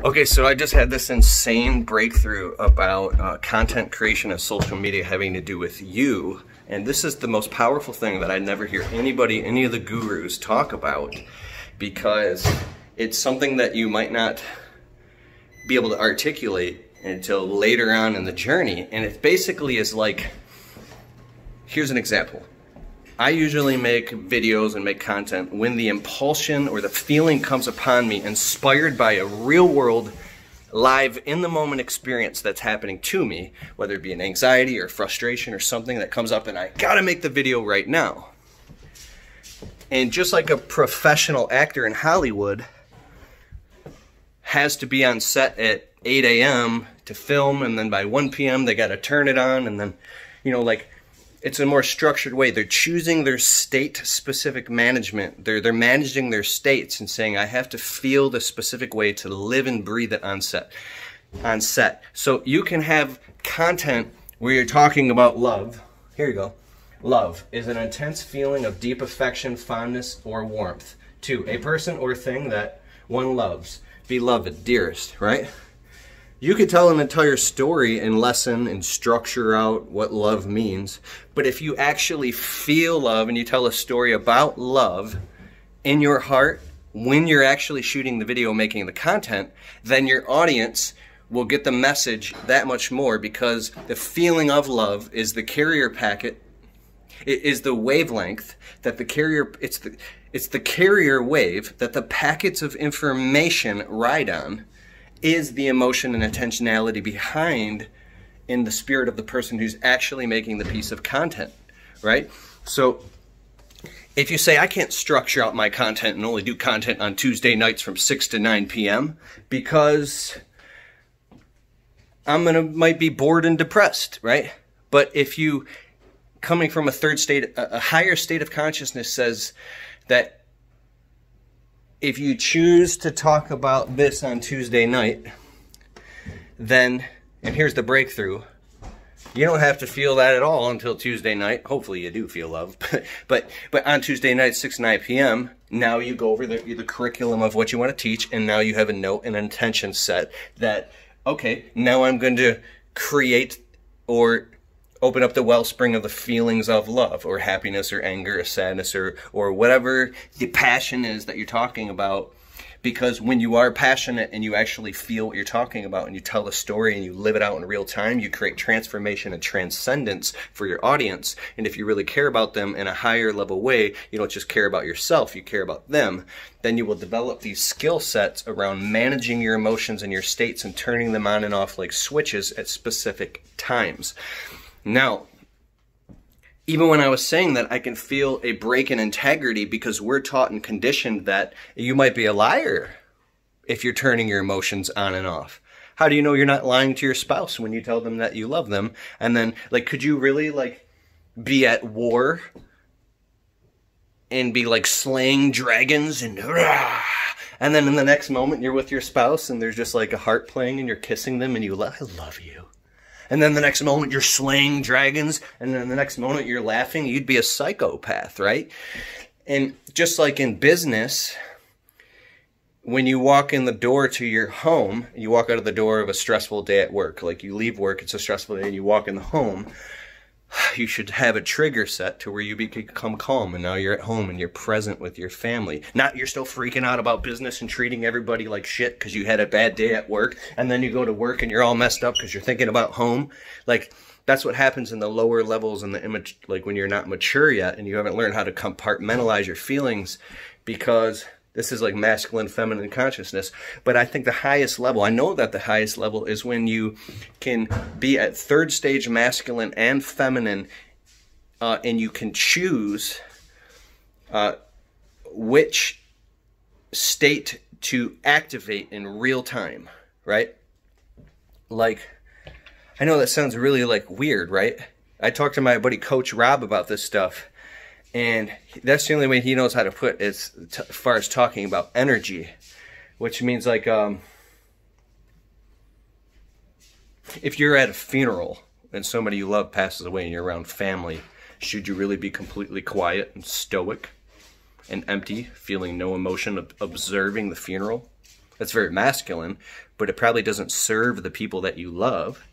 Okay, so I just had this insane breakthrough about content creation and social media having to do with you. And this is the most powerful thing that I never hear anybody, any of the gurus talk about, because it's something that you might not be able to articulate until later on in the journey. And it basically is like, here's an example. I usually make videos and make content when the impulsion or the feeling comes upon me inspired by a real world, live, in the moment experience that's happening to me, whether it be an anxiety or frustration or something that comes up and I gotta make the video right now. And just like a professional actor in Hollywood has to be on set at 8 a.m. to film, and then by 1 p.m. they gotta turn it on, and then, you know, like, it's a more structured way. They're choosing their state-specific management. They're managing their states and saying, I have to feel the specific way to live and breathe it on set. So you can have content where you're talking about love. Here you go. Love is an intense feeling of deep affection, fondness, or warmth to a person or thing that one loves. Beloved, dearest, right? You could tell an entire story and lesson and structure out what love means, but if you actually feel love and you tell a story about love in your heart when you're actually shooting the video, making the content, then your audience will get the message that much more, because the feeling of love is the carrier packet. It is the wavelength that the carrier, it's the carrier wave that the packets of information ride on, is the emotion and intentionality behind in the spirit of the person who's actually making the piece of content, right? So if you say, I can't structure out my content and only do content on Tuesday nights from 6 to 9 p.m. because might be bored and depressed, right? But if you, coming from a higher state of consciousness, says that if you choose to talk about this on Tuesday night, then, and here's the breakthrough, you don't have to feel that at all until Tuesday night. Hopefully you do feel love, but on Tuesday night, 6 to 9 p.m., now you go over the curriculum of what you want to teach, and now you have a note and an intention set that, okay, now I'm going to create or open up the wellspring of the feelings of love or happiness or anger or sadness or whatever the passion is that you're talking about. Because when you are passionate and you actually feel what you're talking about and you tell the story and you live it out in real time, you create transformation and transcendence for your audience. And if you really care about them in a higher level way, you don't just care about yourself, you care about them, then you will develop these skill sets around managing your emotions and your states and turning them on and off like switches at specific times. Now, even when I was saying that, I can feel a break in integrity because we're taught and conditioned that you might be a liar if you're turning your emotions on and off. How do you know you're not lying to your spouse when you tell them that you love them? And then, like, could you really, like, be at war and be, like, slaying dragons and then in the next moment you're with your spouse and there's just, like, a harp playing and you're kissing them and I love you. And then the next moment you're slaying dragons, and then the next moment you're laughing. You'd be a psychopath, right? And just like in business, when you walk in the door to your home, you walk out of the door of a stressful day at work. Like you leave work, it's a stressful day, and you walk in the home. You should have a trigger set to where you become calm, and now you're at home and you're present with your family. Not you're still freaking out about business and treating everybody like shit because you had a bad day at work, and then you go to work and you're all messed up because you're thinking about home. Like, that's what happens in the lower levels in the image, like when you're not mature yet and you haven't learned how to compartmentalize your feelings, because this is like masculine, feminine consciousness. But I think the highest level, I know that the highest level is when you can be at third stage masculine and feminine, and you can choose which state to activate in real time, right? Like, I know that sounds really like weird, right? I talked to my buddy Coach Rob about this stuff. And that's the only way he knows how to put it as far as talking about energy, which means like if you're at a funeral and somebody you love passes away and you're around family, should you really be completely quiet and stoic and empty, feeling no emotion, observing the funeral? That's very masculine, but it probably doesn't serve the people that you love,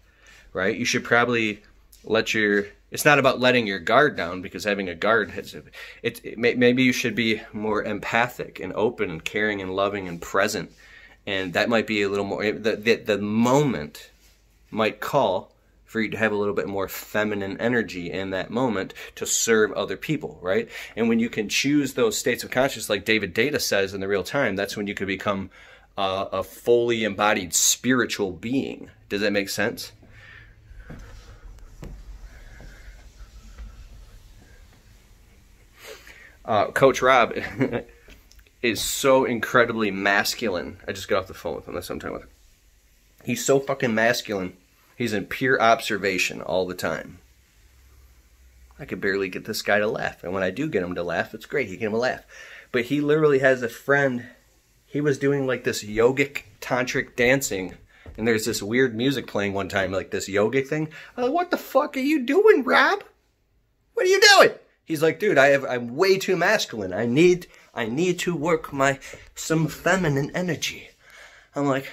right? You should probably it's not about letting your guard down, because having a guard maybe you should be more empathic and open and caring and loving and present. And that might be a little more, the moment might call for you to have a little bit more feminine energy in that moment to serve other people, right? And when you can choose those states of consciousness, like David Data says in The Real Time, that's when you could become a fully embodied spiritual being. Does that make sense? Coach Rob is so incredibly masculine. I just got off the phone with him. That's what I'm talking about. He's so fucking masculine. He's in pure observation all the time. I could barely get this guy to laugh. And when I do get him to laugh, it's great. He can laugh. But he literally has a friend. He was doing like this yogic tantric dancing. And there's this weird music playing one time, like this yogic thing. I'm like, what the fuck are you doing, Rob? What are you doing? He's like, dude, I'm way too masculine. I need to work some feminine energy. I'm like,